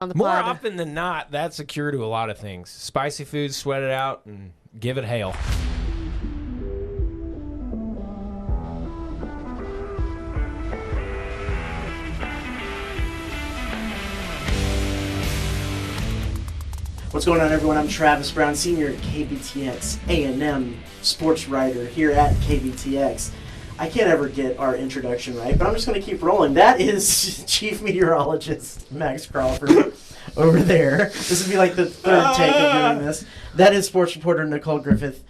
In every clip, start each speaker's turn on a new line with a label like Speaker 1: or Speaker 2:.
Speaker 1: on the
Speaker 2: More
Speaker 1: pod.
Speaker 2: often than not, that's a cure to a lot of things. Spicy foods, sweat it out, and give it hail.
Speaker 3: What's going on, everyone? I'm Travis Brown, senior at KBTX A&M sportswriter here at KBTX. I can't ever get our introduction right, but I'm just going to keep rolling. That is Chief Meteorologist Max Crawford over there. This would be like the third take of doing this. That is sports reporter Nicole Griffith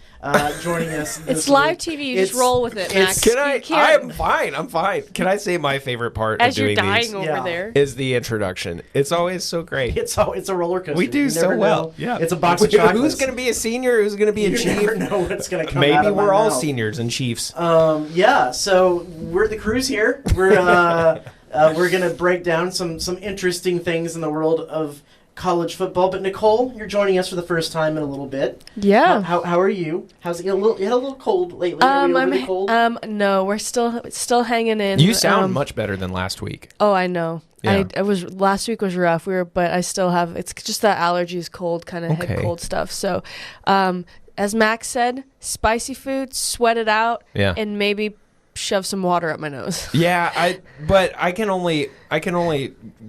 Speaker 3: joining us this
Speaker 1: It's live
Speaker 3: week.
Speaker 1: TV. You just roll with it, Max.
Speaker 2: Can I?
Speaker 1: You can't-
Speaker 2: I'm fine. I'm fine. Can I say my favorite part
Speaker 1: As
Speaker 2: of
Speaker 1: you're
Speaker 2: doing
Speaker 1: dying
Speaker 2: these
Speaker 1: over
Speaker 3: Yeah.
Speaker 1: there.
Speaker 2: is the introduction. It's always so great.
Speaker 3: It's a roller coaster.
Speaker 2: We do
Speaker 3: You
Speaker 2: so
Speaker 3: never
Speaker 2: well.
Speaker 3: know.
Speaker 2: Yeah.
Speaker 3: It's a box of chocolates.
Speaker 2: Who's going to be a senior? Who's going to be a
Speaker 3: You
Speaker 2: chief?
Speaker 3: never know what's going to come out
Speaker 2: Maybe
Speaker 3: of my
Speaker 2: we're all
Speaker 3: mouth.
Speaker 2: seniors and chiefs.
Speaker 3: Yeah, so we're the crews here. We're gonna break down some interesting things in the world of college football. But Nicole, you're joining us for the first time in a little bit.
Speaker 1: Yeah.
Speaker 3: How are you? How's it? You had a little cold lately. Are we over the cold?
Speaker 1: No, we're still hanging in.
Speaker 2: You sound much better than last week.
Speaker 1: Oh, I know.
Speaker 2: Yeah.
Speaker 1: Last week was rough. But I still have. It's just that allergies, cold kind of head cold stuff. So, as Max said, spicy food, sweat it out, and maybe shove some water up my nose.
Speaker 2: Yeah, but I can only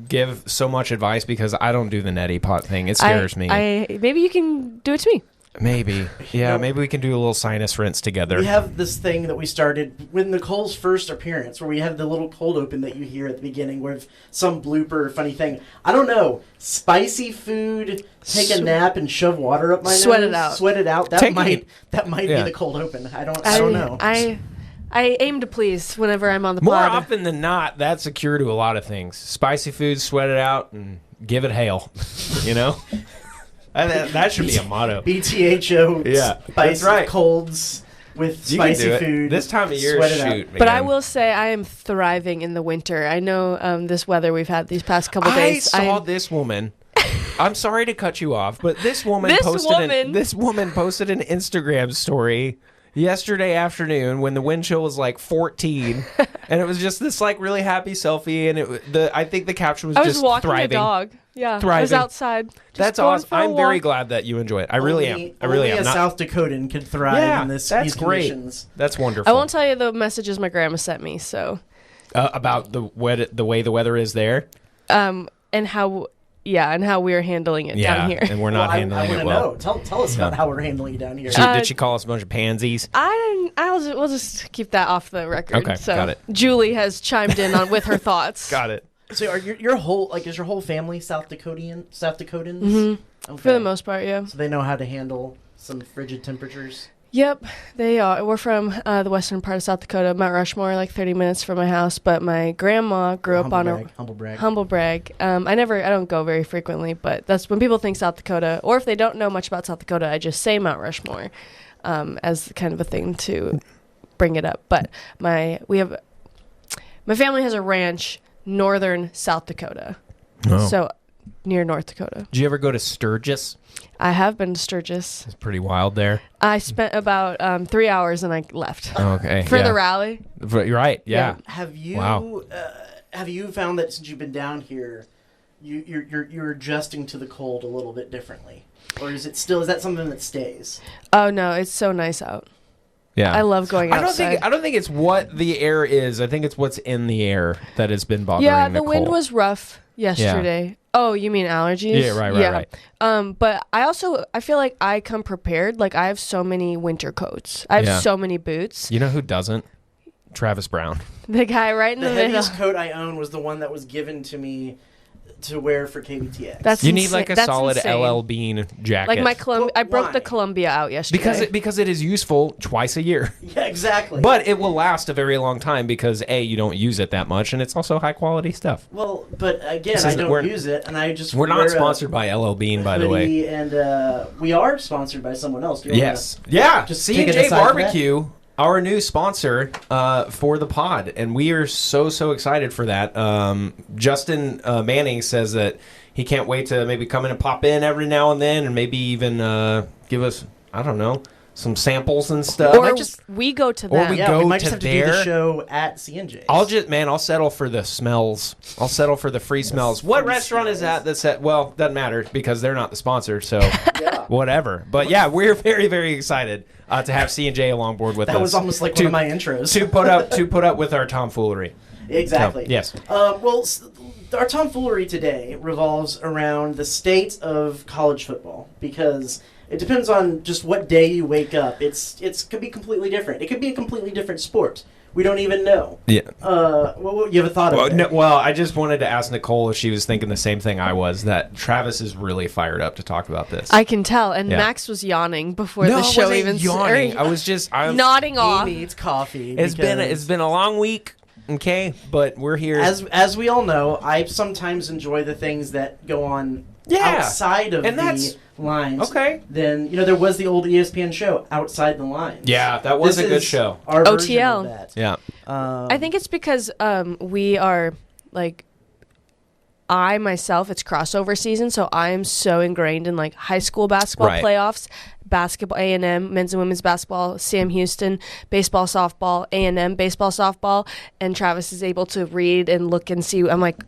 Speaker 2: give so much advice because I don't do the neti pot thing. It scares me.
Speaker 1: Maybe you can do it to me.
Speaker 2: Maybe. Yeah, maybe we can do a little sinus rinse together.
Speaker 3: We have this thing that we started with Nicole's first appearance, where we have the little cold open that you hear at the beginning with some blooper or funny thing. I don't know. Spicy food, take a nap and shove water up my nose.
Speaker 1: Sweat it out.
Speaker 3: Sweat it out. That might be the cold open. I don't know.
Speaker 1: I aim to please whenever I'm on the
Speaker 2: More
Speaker 1: pod.
Speaker 2: often than not, that's a cure to a lot of things. Spicy foods, sweat it out, and give it hail. You know? That should be a motto.
Speaker 3: BTHO,
Speaker 2: Yeah,
Speaker 3: spicy
Speaker 2: that's right.
Speaker 3: colds with
Speaker 2: You can
Speaker 3: spicy
Speaker 2: do it.
Speaker 3: food.
Speaker 2: This time of year,
Speaker 3: sweat it out.
Speaker 2: shoot.
Speaker 1: But I
Speaker 2: man.
Speaker 1: will say I am thriving in the winter. I know this weather we've had these past couple
Speaker 2: I
Speaker 1: days.
Speaker 2: saw this woman. I'm sorry to cut you off, but this woman
Speaker 1: This
Speaker 2: posted
Speaker 1: woman?
Speaker 2: posted an Instagram story yesterday afternoon when the wind chill was like 14, and it was just this like really happy selfie, and I think the caption was
Speaker 1: I was
Speaker 2: just
Speaker 1: walking
Speaker 2: thriving.
Speaker 1: a dog. Yeah, I was
Speaker 2: Thriving.
Speaker 1: outside. Just
Speaker 2: That's
Speaker 1: going
Speaker 2: awesome.
Speaker 1: for a
Speaker 2: I'm very
Speaker 1: walk.
Speaker 2: glad that you enjoy it. I really am. I really
Speaker 3: only
Speaker 2: am.
Speaker 3: a South Dakotan could thrive in these
Speaker 2: great.
Speaker 3: conditions.
Speaker 2: That's wonderful.
Speaker 1: I won't tell you the messages my grandma sent me. So,
Speaker 2: about the way the weather is there.
Speaker 1: and how we're handling it down here.
Speaker 2: and we're not handling
Speaker 3: I
Speaker 2: it
Speaker 3: want
Speaker 2: well.
Speaker 3: to know. Tell us about how we're handling it down here.
Speaker 2: Did she call us a bunch of pansies?
Speaker 1: We'll just keep that off the record.
Speaker 2: Okay,
Speaker 1: so
Speaker 2: got it.
Speaker 1: Julie has chimed in with her thoughts.
Speaker 2: Got it.
Speaker 3: So, are your whole is your whole family South Dakotans?
Speaker 1: Mm-hmm.
Speaker 3: Okay.
Speaker 1: For the most part, yeah.
Speaker 3: So they know how to handle some frigid temperatures.
Speaker 1: Yep, they are. We're from the western part of South Dakota, Mount Rushmore, like 30 minutes from my house. But my grandma grew up on humble brag. I don't go very frequently, but that's when people think South Dakota, or if they don't know much about South Dakota, I just say Mount Rushmore as kind of a thing to bring it up. But my family has a ranch, northern South Dakota, so near North Dakota.
Speaker 2: Did you ever go to Sturgis?
Speaker 1: I have been to Sturgis.
Speaker 2: It's pretty wild there.
Speaker 1: I spent about 3 hours and I left.
Speaker 2: Okay.
Speaker 1: For the rally.
Speaker 2: You're right. Yeah.
Speaker 3: Have you
Speaker 2: Wow.
Speaker 3: have you found that since you've been down here, you're adjusting to the cold a little bit differently, or is that something that stays?
Speaker 1: Oh no, it's so nice out.
Speaker 2: Yeah.
Speaker 1: I love going outside.
Speaker 2: I don't think it's what the air is. I think it's what's in the air that has been bothering
Speaker 1: Yeah, the
Speaker 2: Nicole.
Speaker 1: wind was rough yesterday. Oh, you mean allergies?
Speaker 2: Yeah, right.
Speaker 1: But I feel like I come prepared. Like I have so many winter coats. I have so many boots.
Speaker 2: You know who doesn't? Travis Brown.
Speaker 1: The guy right in the middle.
Speaker 3: heaviest coat I own was the one that was given to me to wear for KBTX.
Speaker 2: You need like a solid LL Bean jacket.
Speaker 1: Like my I broke the
Speaker 3: Why?
Speaker 1: Columbia out yesterday.
Speaker 2: because it is useful twice a year.
Speaker 3: Yeah, exactly.
Speaker 2: But it will last a very long time because you don't use it that much, and it's also high quality stuff.
Speaker 3: Well, but again, I don't use it, and I just
Speaker 2: we're not
Speaker 3: wear
Speaker 2: sponsored by LL Bean, by the way.
Speaker 3: And we are sponsored by someone else. Do you
Speaker 2: Yes, yeah.
Speaker 3: just take it
Speaker 2: C&J
Speaker 3: aside for
Speaker 2: Barbecue, our new sponsor for the pod, and we are so excited for that. Justin Manning says that he can't wait to maybe come in and pop in every now and then, and maybe even give us, I don't know, some samples and stuff.
Speaker 1: Or we go to them.
Speaker 2: we
Speaker 3: Yeah,
Speaker 2: go
Speaker 3: we might
Speaker 2: to
Speaker 3: just have to
Speaker 2: their-
Speaker 3: do the show at C&J's.
Speaker 2: I'll settle for the smells. I'll settle for the free smells. What
Speaker 3: free
Speaker 2: restaurant is
Speaker 3: smells.
Speaker 2: that? That's at, well, doesn't matter because they're not the sponsor, so
Speaker 3: Yeah.
Speaker 2: whatever. But yeah, we're very, very excited to have C&J along board with us.
Speaker 3: That was almost like one of my intros.
Speaker 2: to put up with our tomfoolery.
Speaker 3: Exactly.
Speaker 2: So, yes.
Speaker 3: Our tomfoolery today revolves around the state of college football because it depends on just what day you wake up. It could be completely different. It could be a completely different sport. We don't even know.
Speaker 2: Yeah.
Speaker 3: You have a thought of it?
Speaker 2: Well, I just wanted to ask Nicole if she was thinking the same thing I was, that Travis is really fired up to talk about this.
Speaker 1: I can tell. And
Speaker 2: Yeah.
Speaker 1: Max was yawning before
Speaker 2: No,
Speaker 1: the show
Speaker 2: I wasn't
Speaker 1: even
Speaker 2: yawning. I was
Speaker 1: nodding off.
Speaker 3: He needs coffee.
Speaker 2: It's
Speaker 3: because
Speaker 2: been a long week, okay, but we're here.
Speaker 3: as we all know, I sometimes enjoy the things that go on outside of
Speaker 2: and
Speaker 3: the
Speaker 2: that's
Speaker 3: lines.
Speaker 2: okay.
Speaker 3: Then there was the old ESPN show Outside the Lines.
Speaker 2: Yeah, that was
Speaker 3: This
Speaker 2: a good
Speaker 3: is
Speaker 2: show.
Speaker 3: Our version
Speaker 1: OTL.
Speaker 3: of that.
Speaker 2: Yeah.
Speaker 1: I think it's because we are like, I myself, it's crossover season, so I am so ingrained in like high school basketball
Speaker 2: Right.
Speaker 1: playoffs, basketball, A&M, men's and women's basketball, Sam Houston, baseball, softball, A&M, baseball, softball, and Travis is able to read and look and see. I'm like,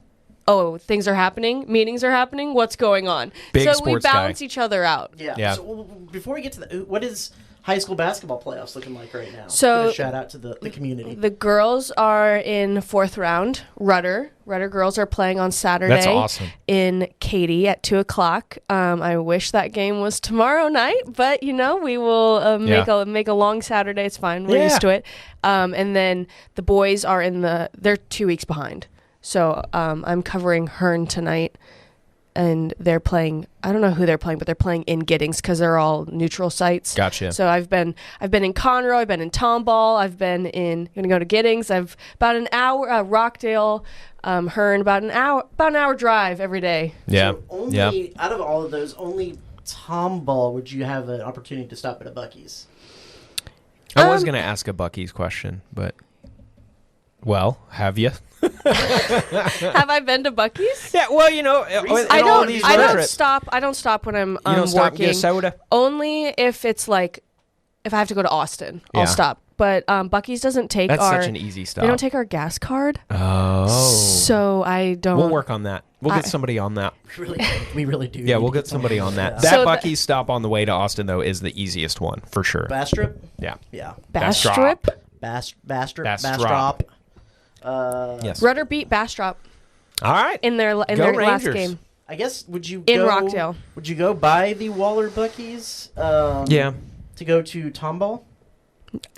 Speaker 1: oh, things are happening, meetings are happening, what's going on?
Speaker 2: Big
Speaker 1: so we
Speaker 2: sports guy.
Speaker 1: balance each other out.
Speaker 3: Yeah.
Speaker 2: Yeah.
Speaker 3: So before we get to what is high school basketball playoffs looking like right now?
Speaker 1: So-
Speaker 3: Give a shout out to the community.
Speaker 1: The girls are in fourth round. Rudder girls are playing on Saturday.
Speaker 2: That's awesome.
Speaker 1: In Katy at 2:00. I wish that game was tomorrow night, but we will make a long Saturday. It's fine. We're
Speaker 2: Yeah.
Speaker 1: used to it. And then the boys are they're 2 weeks behind. So I'm covering Hearn tonight. And they're playing. I don't know who they're playing, but they're playing in Giddings because they're all neutral sites.
Speaker 2: Gotcha.
Speaker 1: So I've been in Conroe. I've been in Tomball. I've been in. Going to go to Giddings. I've about an hour. Rockdale, Hearn. About an hour drive every day.
Speaker 2: Yeah.
Speaker 3: So only out of all of those, only Tomball would you have an opportunity to stop at a Buc-ee's?
Speaker 2: I was going to ask a Buc-ee's question, but have you?
Speaker 1: Have I been to Buc-ee's?
Speaker 2: Yeah, well,
Speaker 1: I don't stop when I'm
Speaker 2: You don't stop and
Speaker 1: working.
Speaker 2: get a soda?
Speaker 1: Only if it's like if I have to go to Austin,
Speaker 2: Yeah.
Speaker 1: I'll stop. But Buc-ee's doesn't take
Speaker 2: That's
Speaker 1: our.
Speaker 2: such an easy stop.
Speaker 1: They don't take our gas card.
Speaker 2: Oh.
Speaker 1: So I don't.
Speaker 2: We'll work on that. We'll get somebody on that.
Speaker 3: We really do.
Speaker 2: Yeah, we'll get somebody on that.
Speaker 3: Yeah.
Speaker 2: That
Speaker 1: So
Speaker 2: Buc-ee's stop on the way to Austin, though, is the easiest one, for sure.
Speaker 3: Bastrop?
Speaker 2: Yeah.
Speaker 3: Yeah.
Speaker 1: Bastrop.
Speaker 3: Bastrop.
Speaker 2: Yes.
Speaker 1: Rudder beat Bastrop
Speaker 2: All right.
Speaker 1: in their last
Speaker 2: Rangers.
Speaker 1: game.
Speaker 3: I guess would you
Speaker 1: In
Speaker 3: go,
Speaker 1: Rockdale.
Speaker 3: Would you go by the Waller Buc-ee's?
Speaker 2: Yeah.
Speaker 3: To go to Tomball?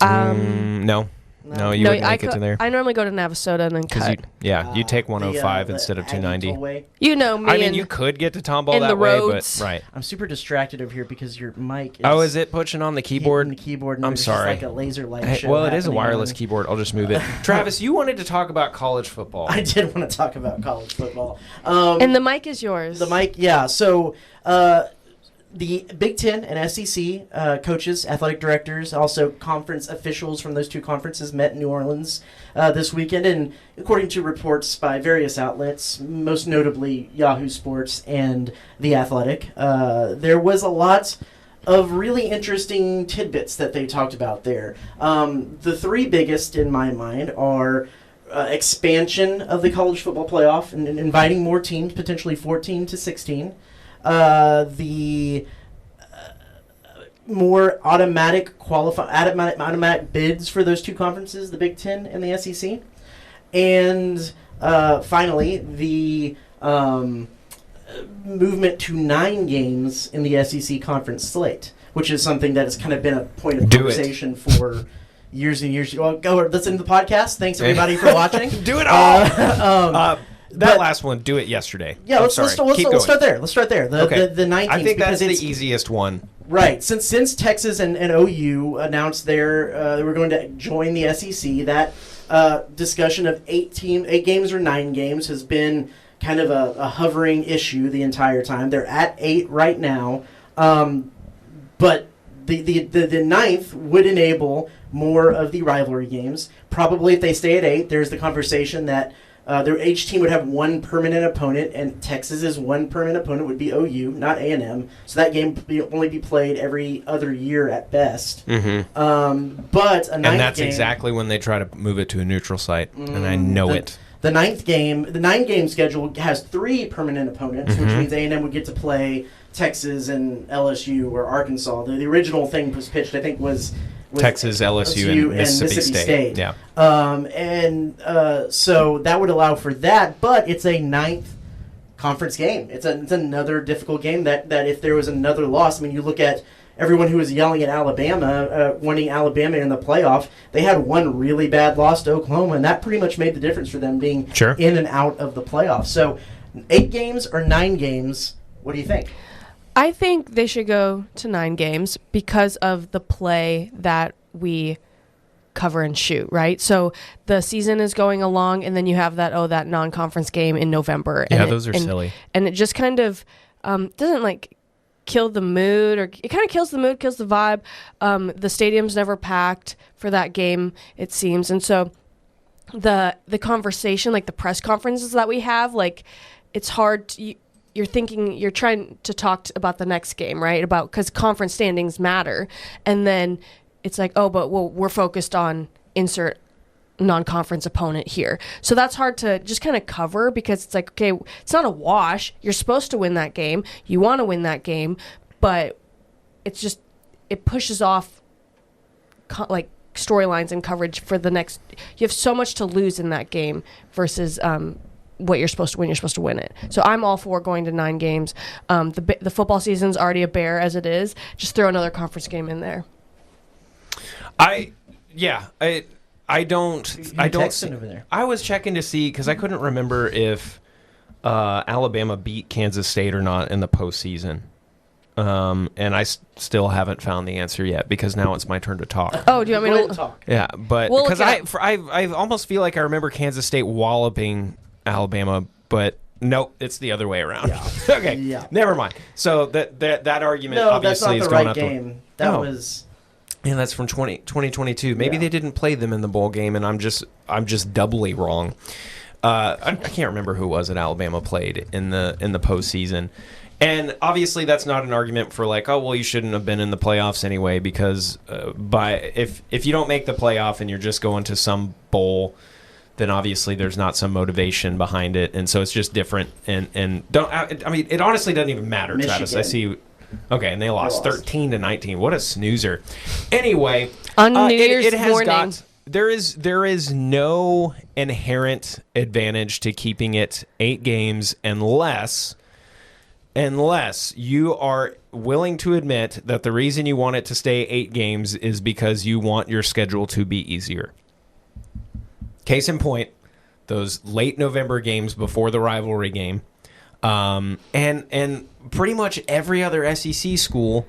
Speaker 2: No. No, you wouldn't make it to there.
Speaker 1: I normally go to Navasota and then cut.
Speaker 2: You take 105 instead of 290.
Speaker 1: You know me.
Speaker 2: I mean,
Speaker 1: and
Speaker 2: you could get to Tomball
Speaker 1: and
Speaker 2: that
Speaker 1: the
Speaker 2: way,
Speaker 1: roads.
Speaker 2: but right.
Speaker 3: I'm super distracted over here because your mic is...
Speaker 2: Oh, is it pushing on the keyboard?
Speaker 3: hitting the keyboard and
Speaker 2: I'm
Speaker 3: there's
Speaker 2: sorry.
Speaker 3: Just like a laser light
Speaker 2: Hey,
Speaker 3: show
Speaker 2: well, it is a
Speaker 3: happening
Speaker 2: wireless
Speaker 3: on-
Speaker 2: keyboard. I'll just move it. Travis, you wanted to talk about college football.
Speaker 3: I did want to talk about college football.
Speaker 1: And the mic is yours.
Speaker 3: The mic, yeah. So the Big Ten and SEC coaches, athletic directors, also conference officials from those two conferences met in New Orleans this weekend. And according to reports by various outlets, most notably Yahoo Sports and The Athletic, there was a lot of really interesting tidbits that they talked about there. The three biggest in my mind are expansion of the college football playoff and inviting more teams, potentially 14 to 16. The more automatic bids for those two conferences, the Big Ten and the SEC. And finally, the movement to 9 games in the SEC conference slate, which is something that has kind of been a point of conversation for years and years. Well, go listen to the podcast. Thanks, everybody, for watching.
Speaker 2: Do it all!
Speaker 3: But-
Speaker 2: last one, do it yesterday.
Speaker 3: Yeah, let's start there. Let's start there. The 19th.
Speaker 2: I think that's
Speaker 3: because
Speaker 2: the easiest one.
Speaker 3: Right. Since Texas and OU announced they were going to join the SEC, that discussion of 8 games or 9 games has been kind of a hovering issue the entire time. They're at 8 right now, but the ninth would enable more of the rivalry games. Probably if they stay at 8, there's the conversation that Each team would have one permanent opponent, and Texas's one permanent opponent would be OU, not A&M. So that game would only be played every other year at best.
Speaker 2: Mm-hmm.
Speaker 3: But a ninth game...
Speaker 2: And that's exactly when they try to move it to a neutral site, and I know it.
Speaker 3: The 9-game schedule has 3 permanent opponents, which means A&M would get to play Texas and LSU or Arkansas. The original thing was pitched, I think, was
Speaker 2: Texas, LSU, and Mississippi State. Yeah.
Speaker 3: So that would allow for that, but it's a 9th conference game. It's another difficult game that if there was another loss, I mean, you look at everyone who was yelling at Alabama, wanting Alabama in the playoff, they had one really bad loss to Oklahoma, and that pretty much made the difference for them being in and out of the playoffs. So 8 games or 9 games, what do you think?
Speaker 1: I think they should go to 9 games because of the play that we cover and shoot, right? So the season is going along, and then you have that non-conference game in November.
Speaker 2: Yeah, those are silly.
Speaker 1: And it just kind of doesn't, kill the mood, or it kind of kills the mood, kills the vibe. The stadium's never packed for that game, it seems. And so the conversation, the press conferences that we have, it's hard to... You're trying to talk about the next game, right? Because conference standings matter. And then it's we're focused on insert non-conference opponent here. So that's hard to just kind of cover, because it's okay, it's not a wash. You're supposed to win that game. You want to win that game, but it's just, it pushes off storylines and coverage for the next. You have so much to lose in that game versus what you're supposed to win. You're supposed to win it. So I'm all for going to 9 games. The football season's already a bear as it is. Just throw another conference game in there.
Speaker 2: I don't see,
Speaker 3: over there.
Speaker 2: I was checking to see, because I couldn't remember if Alabama beat Kansas State or not in the postseason. And I still haven't found the answer yet, because now it's my turn to talk.
Speaker 1: Oh, do you want me to
Speaker 2: talk? Yeah, but because I almost feel like I remember Kansas State walloping Alabama, but nope, it's the other way around. Yeah. Okay, never mind. So that argument obviously is going up.
Speaker 3: No, that's not the right game. That was...
Speaker 2: Yeah, that's from 2022. Maybe they didn't play them in the bowl game, and I'm just doubly wrong. I can't remember who it was that Alabama played in the postseason. And obviously that's not an argument for you shouldn't have been in the playoffs anyway, because if you don't make the playoff and you're just going to some bowl, then obviously there's not some motivation behind it, and so it's just different. And it honestly doesn't even matter,
Speaker 3: Michigan.
Speaker 2: Travis. I see. Okay, and they lost 13-19. What a snoozer. Anyway,
Speaker 1: on New Year's morning.
Speaker 2: There is no inherent advantage to keeping it 8 games unless you are willing to admit that the reason you want it to stay 8 games is because you want your schedule to be easier. Case in point, those late November games before the rivalry game, and pretty much every other SEC school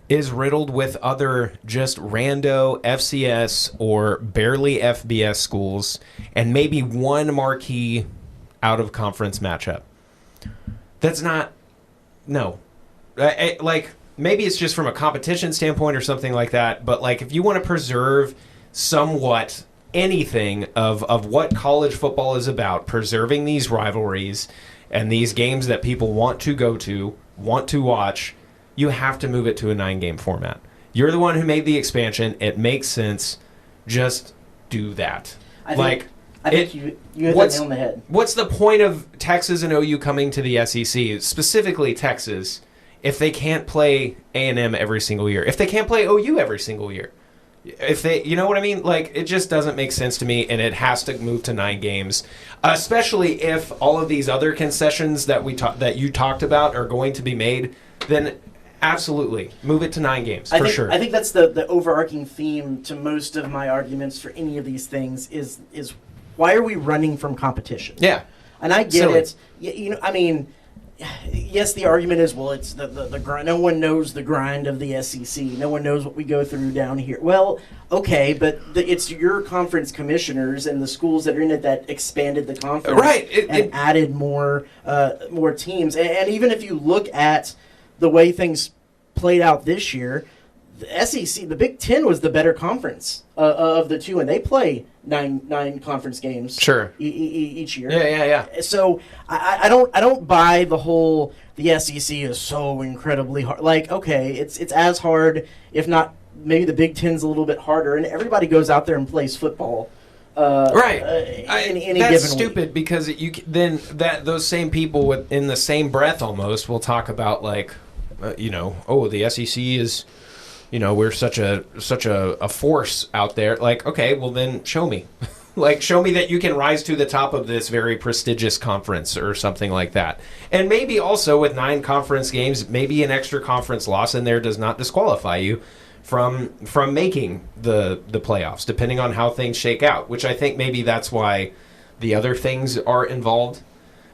Speaker 2: is riddled with other just rando FCS or barely FBS schools, and maybe one marquee out-of-conference matchup. That's not... No. Maybe it's just from a competition standpoint or something like that, but if you want to preserve somewhat anything of what college football is about, preserving these rivalries and these games that people want to go to, want to watch, you have to move it to a 9-game format. You're the one who made the expansion. It makes sense. Just do that.
Speaker 3: I think you hit that nail on the head.
Speaker 2: What's the point of Texas and OU coming to the SEC, specifically Texas, if they can't play A&M every single year? If they can't play OU every single year? If they, you know what I mean? It just doesn't make sense to me, and it has to move to 9 games, especially if all of these other concessions that you talked about are going to be made. Then absolutely move it to 9 games for sure.
Speaker 3: I think that's the overarching theme to most of my arguments for any of these things is why are we running from competition?
Speaker 2: Yeah,
Speaker 3: and I get it. Yes, the argument is, it's the grind. No one knows the grind of the SEC. No one knows what we go through down here. Well, okay, but it's your conference commissioners and the schools that are in it that expanded the conference,
Speaker 2: right?
Speaker 3: And added more teams. And even if you look at the way things played out this year, the SEC, the Big Ten was the better conference of the two, and they play nine conference games.
Speaker 2: Sure.
Speaker 3: Each year.
Speaker 2: Yeah.
Speaker 3: So I don't buy the whole the SEC is so incredibly hard. Like, okay, it's as hard, if not maybe the Big Ten's a little bit harder, and everybody goes out there and plays football.
Speaker 2: Right. That's stupid
Speaker 3: week.
Speaker 2: Because those same people in the same breath almost will talk about like, the SEC is, we're such a force out there. Like, okay, well then show me. Like, show me that you can rise to the top of this very prestigious conference or something like that. And maybe also with 9 conference games, maybe an extra conference loss in there does not disqualify you from making the playoffs, depending on how things shake out, which I think maybe that's why the other things are involved.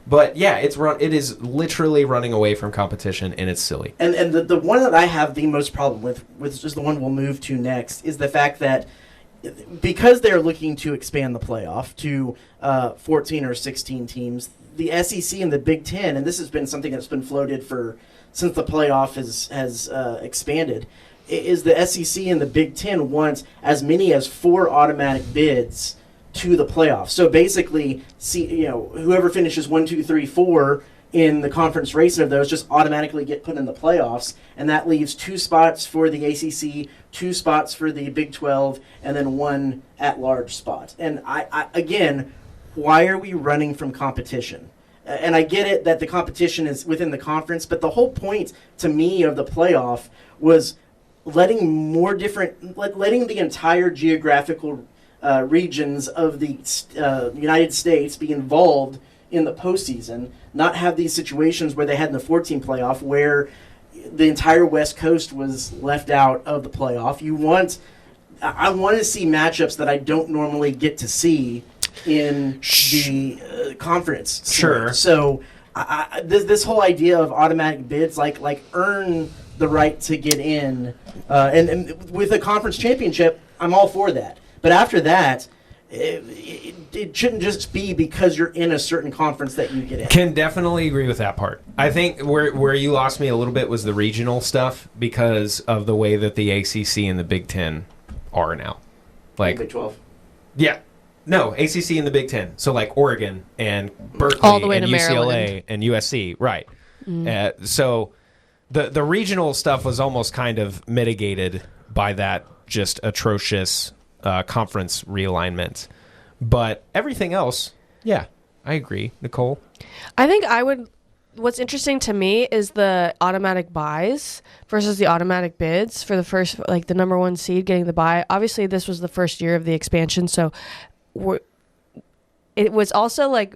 Speaker 2: But yeah, it is literally running away from competition, and it's silly.
Speaker 3: And the one that I have the most problem with, which is the one we'll move to next, is the fact that because they're looking to expand the playoff to 14 or 16 teams, the SEC and the Big Ten, and this has been something that's been floated since the playoff has expanded, is the SEC and the Big Ten want as many as 4 automatic bids to the playoffs. So basically, whoever finishes 1, 2, 3, 4 in the conference race of those just automatically get put in the playoffs, and that leaves 2 spots for the ACC, 2 spots for the Big 12, and then 1 at-large spot. And I again, why are we running from competition? And I get it that the competition is within the conference, but the whole point to me of the playoff was letting the entire geographical regions of the United States be involved in the postseason, not have these situations where they had in the 14 playoff where the entire West Coast was left out of the playoff. I want to see matchups that I don't normally get to see in the conference.
Speaker 2: Sure.
Speaker 3: So this whole idea of automatic bids, like earn the right to get in, and with a conference championship, I'm all for that. But after that, it shouldn't just be because you're in a certain conference that you get in.
Speaker 2: Can definitely agree with that part. I think where you lost me a little bit was the regional stuff because of the way that the ACC and the Big Ten are now. Like
Speaker 3: Big 12.
Speaker 2: Yeah. No, ACC and the Big Ten. So like Oregon and Berkeley
Speaker 1: all the way
Speaker 2: and
Speaker 1: to
Speaker 2: UCLA
Speaker 1: Maryland.
Speaker 2: and USC. Right. So the regional stuff was almost kind of mitigated by that just atrocious conference realignment. But everything else, yeah, I agree. Nicole?
Speaker 1: I think what's interesting to me is the automatic buys versus the automatic bids for the first, like the number 1 seed getting the buy. Obviously, this was the first year of the expansion, so it was also like,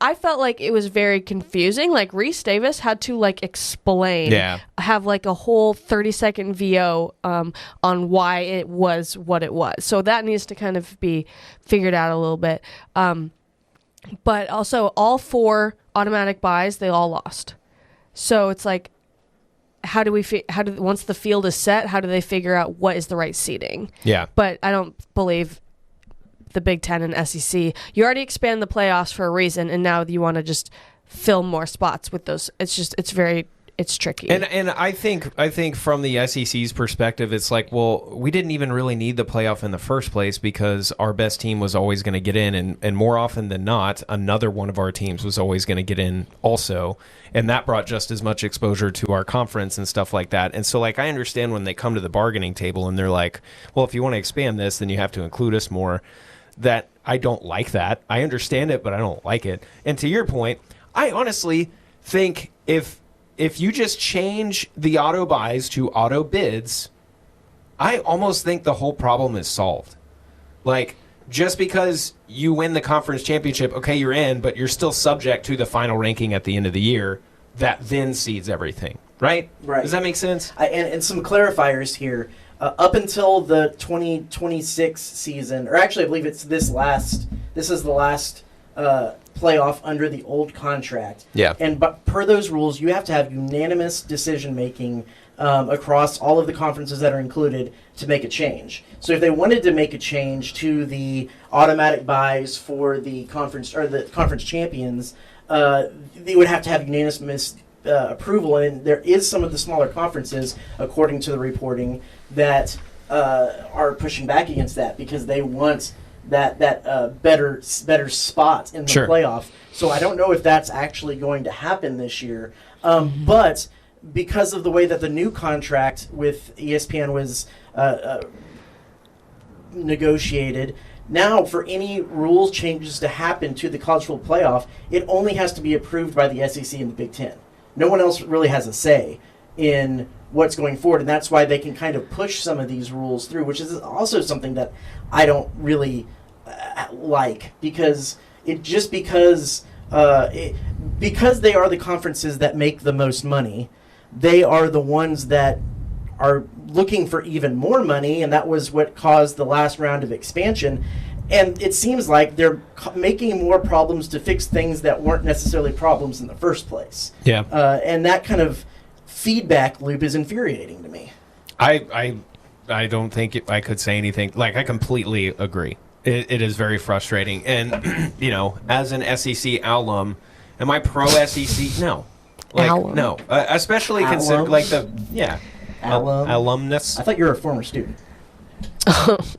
Speaker 1: I felt like it was very confusing. Like Reese Davis had to explain, have a whole 30-second VO on why it was what it was. So that needs to kind of be figured out a little bit. But also all 4 automatic buys, they all lost. So it's like, once the field is set, how do they figure out what is the right seeding?
Speaker 2: Yeah.
Speaker 1: But I don't believe the Big Ten and SEC. You already expand the playoffs for a reason, and now you want to just fill more spots with those. It's tricky.
Speaker 2: And I think from the SEC's perspective, it's like, well, we didn't even really need the playoff in the first place because our best team was always going to get in, and more often than not, another one of our teams was always going to get in also, and that brought just as much exposure to our conference and stuff like that. And so, I understand when they come to the bargaining table and they're like, well, if you want to expand this, then you have to include us more. That I don't like that. I understand it, but I don't like it. And to your point, I honestly think if you just change the auto buys to auto bids, I almost think the whole problem is solved. Just because you win the conference championship, okay, you're in, but you're still subject to the final ranking at the end of the year that then seeds everything, right?
Speaker 3: Right.
Speaker 2: Does that make sense?
Speaker 3: And some clarifiers here. Up until the 2026 season, or actually I believe this is the last playoff under the old contract.
Speaker 2: Yeah.
Speaker 3: But per those rules, you have to have unanimous decision-making across all of the conferences that are included to make a change. So if they wanted to make a change to the automatic buys for the conference or the conference champions, they would have to have unanimous approval, and there is some of the smaller conferences, according to the reporting, that are pushing back against that because they want that better spot in the playoff. So I don't know if that's actually going to happen this year. But because of the way that the new contract with ESPN was negotiated, now for any rules changes to happen to the college football playoff, it only has to be approved by the SEC and the Big Ten. No one else really has a say in what's going forward, and that's why they can kind of push some of these rules through, which is also something that I don't really like, because because they are the conferences that make the most money, they are the ones that are looking for even more money, and that was what caused the last round of expansion. And it seems like they're making more problems to fix things that weren't necessarily problems in the first place.
Speaker 2: Yeah.
Speaker 3: And that kind of feedback loop is infuriating to me.
Speaker 2: I don't think I could say anything. Like, I completely agree. It is very frustrating. And, as an SEC alum, am I pro SEC? No. No. Especially consider alumnus.
Speaker 3: I thought you were a former student.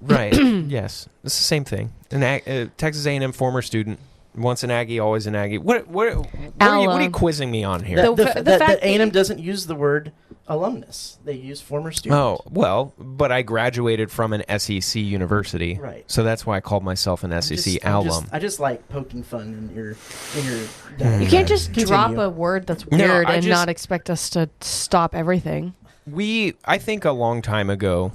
Speaker 2: Right. Yes. It's the same thing. Texas A&M former student. Once an Aggie, always an Aggie. What are you quizzing me on here?
Speaker 3: That A&M doesn't use the word alumnus. They use former student.
Speaker 2: Oh, well, but I graduated from an SEC university.
Speaker 3: Right.
Speaker 2: So that's why I called myself an SEC alum.
Speaker 3: I just like poking fun in your
Speaker 1: You can't just drop a word that's weird and not expect us to stop everything.
Speaker 2: I think a long time ago,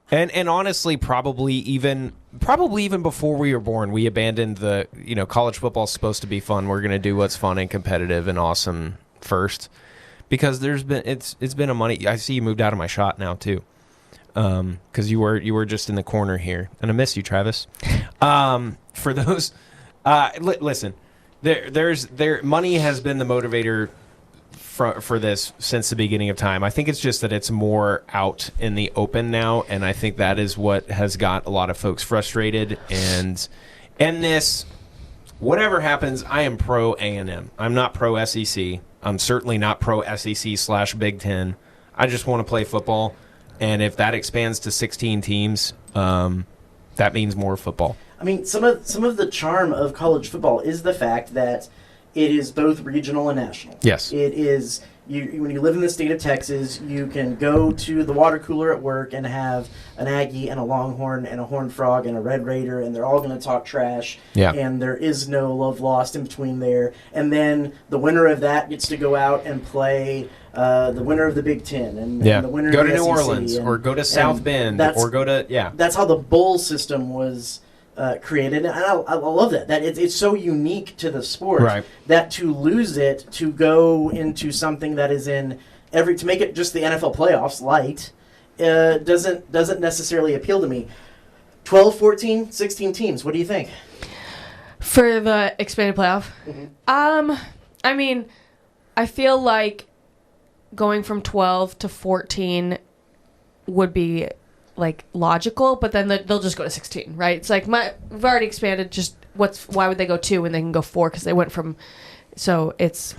Speaker 2: and honestly, probably even before we were born, we abandoned the, college football's supposed to be fun. We're going to do what's fun and competitive and awesome first, because it's been a money. I see you moved out of my shot now too, because you were just in the corner here, and I miss you, Travis. For those, listen, money has been the motivator for this since the beginning of time. I think it's just that it's more out in the open now, and I think that is what has got a lot of folks frustrated. And this, whatever happens, I am pro A&M. I'm not pro SEC. I'm certainly not pro SEC/Big Ten. I just want to play football, and if that expands to 16 teams, that means more football.
Speaker 3: I mean, some of the charm of college football is the fact that it is both regional and national.
Speaker 2: Yes.
Speaker 3: It is, when you live in the state of Texas, you can go to the water cooler at work and have an Aggie and a Longhorn and a Horned Frog and a Red Raider, and they're all going to talk trash.
Speaker 2: Yeah.
Speaker 3: And there is no love lost in between there. And then the winner of that gets to go out and play the winner of the Big Ten. And the winner
Speaker 2: go
Speaker 3: of the
Speaker 2: to New
Speaker 3: SEC,
Speaker 2: Orleans or go to South Bend or go to,
Speaker 3: That's how the bowl system was created, and I love that it's so unique to the sport,
Speaker 2: right,
Speaker 3: that to lose it, to go into something that is to make it just the NFL playoffs light, doesn't necessarily appeal to me. 12, 14, 16 teams, what do you think?
Speaker 1: For the expanded playoff? Mm-hmm. I mean, I feel like going from 12 to 14 would be logical, but then they'll just go to 16, right? It's like we've already expanded. Why would they go 2 when they can go 4? Because they went from. So it's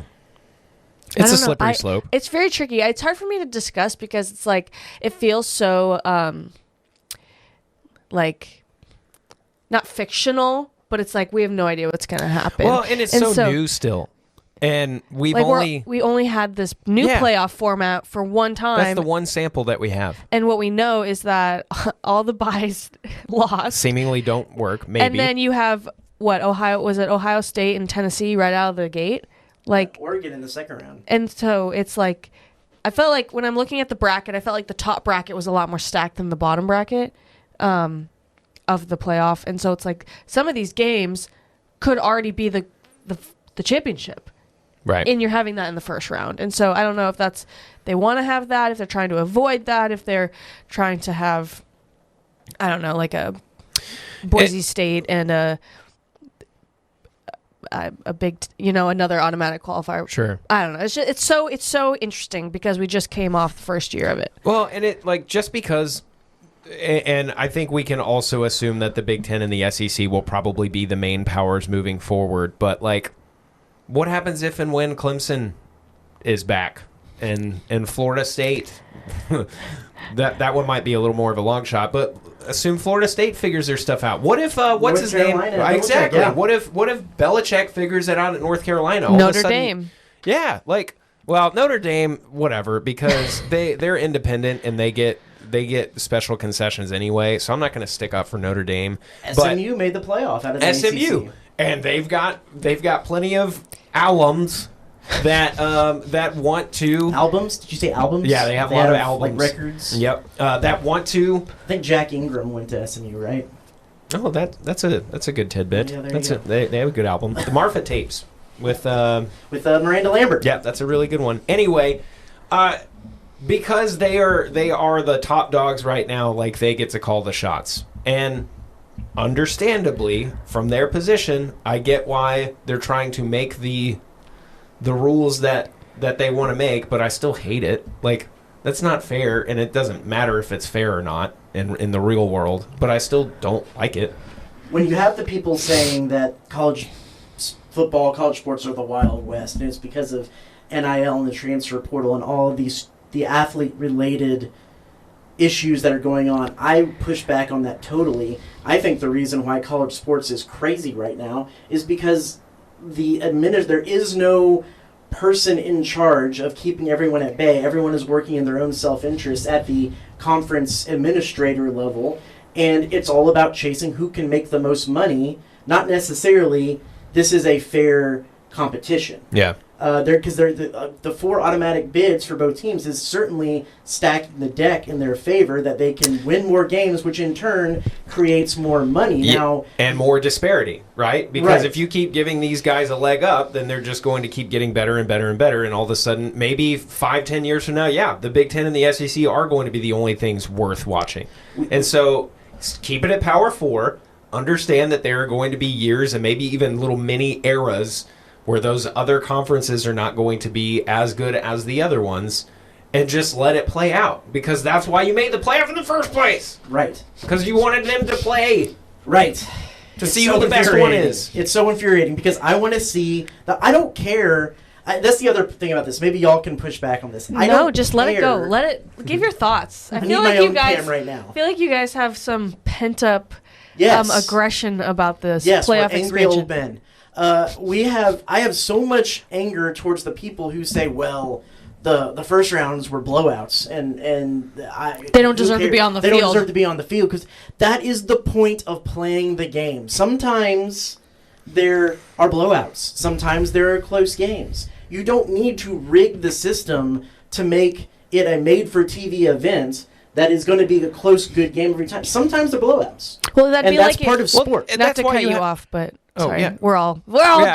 Speaker 2: a slippery slope.
Speaker 1: It's very tricky. It's hard for me to discuss because it's it feels so not fictional, but it's we have no idea what's going to happen.
Speaker 2: Well, and it's so new still. And we
Speaker 1: only had this new playoff format for one time.
Speaker 2: That's the one sample that we have.
Speaker 1: And what we know is that all the buys lost.
Speaker 2: Seemingly don't work, maybe.
Speaker 1: And then you have, Ohio State and Tennessee right out of the gate?
Speaker 3: Oregon in the second round. And
Speaker 1: so it's I felt like when I'm looking at the bracket, I felt like the top bracket was a lot more stacked than the bottom bracket of the playoff. And so it's some of these games could already be the championship.
Speaker 2: Right.
Speaker 1: And you're having that in the first round. And so I don't know if they want to have that, if they're trying to avoid that, if they're trying to have, I don't know, a Boise State and a big, another automatic qualifier.
Speaker 2: Sure.
Speaker 1: I don't know. It's so interesting because we just came off the first year of it.
Speaker 2: Well, and it just because, and I think we can also assume that the Big Ten and the SEC will probably be the main powers moving forward, but what happens if and when Clemson is back, and Florida State. that one might be a little more of a long shot, but assume Florida State figures their stuff out. What if what's his name? Exactly.
Speaker 3: Yeah.
Speaker 2: What if Belichick figures it out at North Carolina?
Speaker 1: Notre Dame.
Speaker 2: Yeah, Notre Dame, whatever, because they're independent and they get special concessions anyway. So I'm not going to stick up for Notre Dame.
Speaker 3: SMU made the playoff out of the
Speaker 2: SMU,
Speaker 3: ACC.
Speaker 2: and they've got plenty of alums that want to
Speaker 3: albums. Did you say albums?
Speaker 2: Yeah, they have a lot of albums,
Speaker 3: like records.
Speaker 2: Yep, that want to.
Speaker 3: I think Jack Ingram went to SMU, right?
Speaker 2: Oh, that's a good tidbit.
Speaker 3: Yeah,
Speaker 2: They have a good album. The Marfa tapes with
Speaker 3: Miranda Lambert.
Speaker 2: Yeah, that's a really good one. Anyway, because they are the top dogs right now, like they get to call the shots, and understandably from their position, I get why they're trying to make the rules that they want to make, but I still hate it. Like, that's not fair, and it doesn't matter if it's fair or not in the real world, but I still don't like it.
Speaker 3: When you have the people saying that college football, college sports are the Wild West, and it's because of NIL and the transfer portal and all of the athlete-related issues that are going on, I push back on that totally. I think the reason why college sports is crazy right now is because there is no person in charge of keeping everyone at bay. Everyone is working in their own self-interest at the conference administrator level, and it's all about chasing who can make the most money, not necessarily this is a fair competition.
Speaker 2: Yeah.
Speaker 3: Because the 4 automatic bids for both teams is certainly stacking the deck in their favor that they can win more games, which in turn creates more money.
Speaker 2: Yeah.
Speaker 3: Now
Speaker 2: and more disparity, right? Because
Speaker 3: right.
Speaker 2: if you keep giving these guys a leg up, then they're just going to keep getting better and better and better, and all of a sudden, maybe 5-10 years from now, yeah, the Big Ten and the SEC are going to be the only things worth watching. And so keep it at Power 4. Understand that there are going to be years and maybe even little mini eras where those other conferences are not going to be as good as the other ones, and just let it play out. Because that's why you made the playoff in the first place.
Speaker 3: Right.
Speaker 2: Because you wanted them to play.
Speaker 3: Right.
Speaker 2: To see who the best one is.
Speaker 3: It's so infuriating because I want to see I don't care. That's the other thing about this. Maybe y'all can push back on this.
Speaker 1: Just let it go. Give your thoughts.
Speaker 3: I feel like you guys right now.
Speaker 1: I feel like you guys have some pent up aggression about this playoff
Speaker 3: angry
Speaker 1: expansion.
Speaker 3: Old men. I have so much anger towards the people who say, well, the first rounds were blowouts, and
Speaker 1: they don't deserve to be on the field.
Speaker 3: They don't deserve to be on the field because that is the point of playing the game. Sometimes there are blowouts. Sometimes there are close games. You don't need to rig the system to make it a made-for-TV event that is going to be a close, good game every time. Sometimes they're blowouts.
Speaker 1: Well, that'd
Speaker 3: and
Speaker 1: be
Speaker 3: that's
Speaker 1: like
Speaker 3: part of sport.
Speaker 1: Not to cut you off, but sorry,
Speaker 2: yeah.
Speaker 1: we're all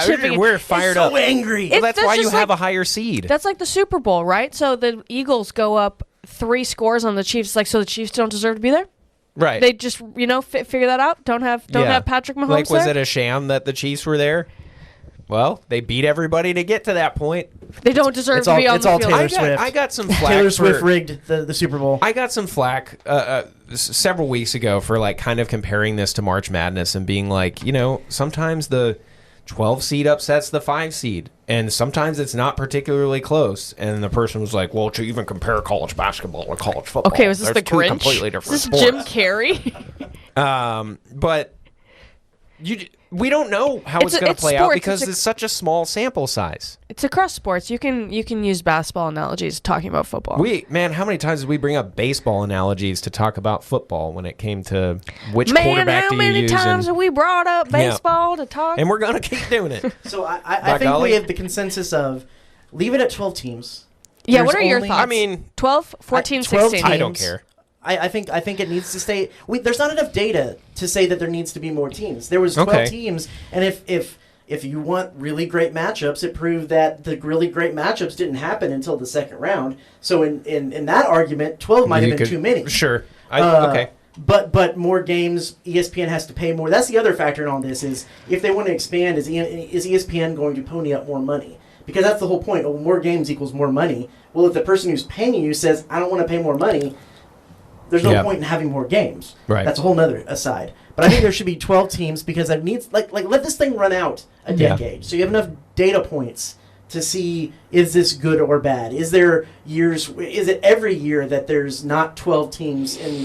Speaker 1: chipping.
Speaker 2: We're fired up.
Speaker 3: So angry.
Speaker 2: Well, that's why you have a higher seed.
Speaker 1: That's like the Super Bowl, right? So the Eagles go up 3 scores on the Chiefs. So the Chiefs don't deserve to be there.
Speaker 2: Right.
Speaker 1: They just figure that out. Don't have Patrick Mahomes.
Speaker 2: Like, was it a sham that the Chiefs were there? Well, they beat everybody to get to that point.
Speaker 1: They don't deserve to be on the field.
Speaker 3: Taylor Swift.
Speaker 2: I got some flack.
Speaker 3: Taylor Swift rigged the Super Bowl.
Speaker 2: I got some flack several weeks ago for like kind of comparing this to March Madness and being like, sometimes the 12 seed upsets the 5 seed, and sometimes it's not particularly close. And the person was like, "Well, to even compare college basketball and college football,
Speaker 1: okay, was this the Grinch?
Speaker 2: Completely different
Speaker 1: is this
Speaker 2: sports."
Speaker 1: Jim Carrey?
Speaker 2: But we don't know how it's going to play out because it's such a small sample size.
Speaker 1: It's across sports. You can use basketball analogies talking about football.
Speaker 2: How many times did we bring up baseball analogies to talk about football when it came to which quarterback do you use?
Speaker 1: How many times have we brought up baseball to talk?
Speaker 2: And we're going to keep doing it.
Speaker 3: So I think we have the consensus of leave it at 12 teams.
Speaker 1: Yeah, what are your thoughts?
Speaker 2: I mean,
Speaker 1: 12, 14,
Speaker 3: 12
Speaker 1: 16.
Speaker 2: I don't care.
Speaker 3: I think it needs to stay. There's not enough data to say that there needs to be more teams. There was 12 teams, and if you want really great matchups, it proved that the really great matchups didn't happen until the second round. So in that argument, 12 might have been too many.
Speaker 2: Sure. Okay.
Speaker 3: But more games, ESPN has to pay more. That's the other factor in all this is if they want to expand, is ESPN going to pony up more money? Because that's the whole point. Oh, more games equals more money. Well, if the person who's paying you says, I don't want to pay more money, there's no point in having more games.
Speaker 2: Right.
Speaker 3: That's a whole nother aside. But I think there should be 12 teams because it needs let this thing run out a decade. So you have enough data points to see, is this good or bad? Is it every year that there's not 12 teams in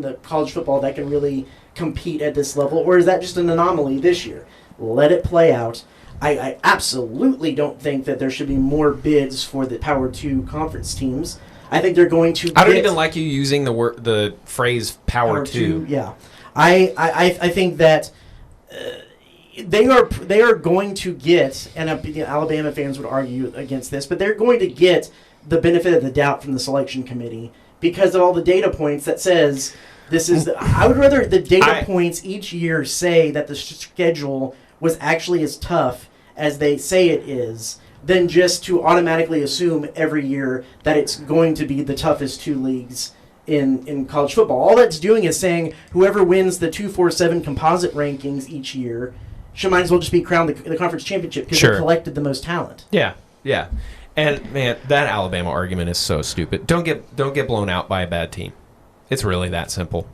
Speaker 3: the college football that can really compete at this level, or is that just an anomaly this year? Let it play out. I absolutely don't think that there should be more bids for the Power 2 conference teams. I think they're going to
Speaker 2: I don't even like you using the phrase Power 2.
Speaker 3: Yeah. I think that they are going to get, and Alabama fans would argue against this, but they're going to get the benefit of the doubt from the selection committee because of all the data points that says this is. I would rather the data points each year say that the schedule was actually as tough as they say it is, than just to automatically assume every year that it's going to be the toughest two leagues in college football. All that's doing is saying whoever wins the 247 composite rankings each year might as well just be crowned the conference championship because they collected the most talent.
Speaker 2: Yeah. And man, that Alabama argument is so stupid. Don't get blown out by a bad team. It's really that simple.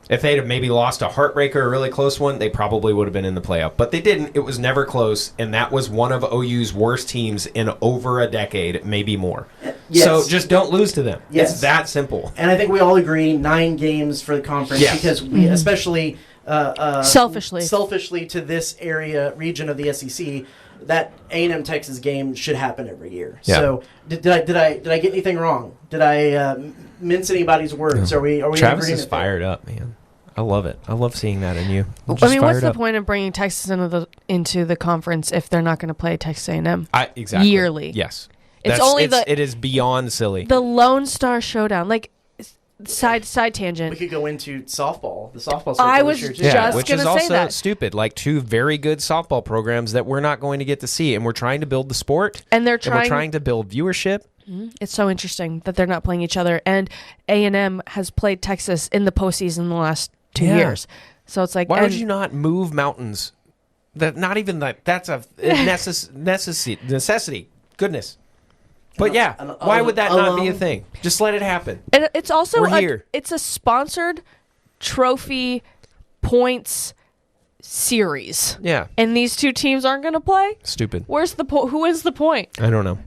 Speaker 2: If they'd have maybe lost a heartbreaker, a really close one, they probably would have been in the playoff. But they didn't. It was never close, and that was one of OU's worst teams in over a decade, maybe more. Yes. So just don't lose to them. Yes. It's that simple.
Speaker 3: And I think we all agree 9 games for the conference because we, especially selfishly to this region of the SEC, that A&M Texas game should happen every year. Yeah. So did I get anything wrong? Did I mince anybody's words?
Speaker 2: No. Are we Travis is fired up, man. I love it. I love seeing that in you.
Speaker 1: I mean, what's the point of bringing Texas into the conference if they're not going to play Texas A&M
Speaker 2: exactly
Speaker 1: yearly?
Speaker 2: Yes,
Speaker 1: it
Speaker 2: is beyond silly.
Speaker 1: The Lone Star Showdown, like side tangent.
Speaker 3: We could go into softball. The softball.
Speaker 1: I was just going to say that.
Speaker 2: Which is also stupid. Like 2 very good softball programs that we're not going to get to see, and we're trying to build the sport,
Speaker 1: and we're
Speaker 2: trying to build viewership.
Speaker 1: It's so interesting that they're not playing each other, and A&M has played Texas in the postseason the last 2 years. So it's like,
Speaker 2: why would you not move mountains? That not even that. That's a necessity. Goodness. But why would that not be a thing? Just let it happen.
Speaker 1: And it's also it's a sponsored trophy points series.
Speaker 2: Yeah.
Speaker 1: And these 2 teams aren't going to play?
Speaker 2: Stupid.
Speaker 1: Where's the who is the point?
Speaker 2: I don't know.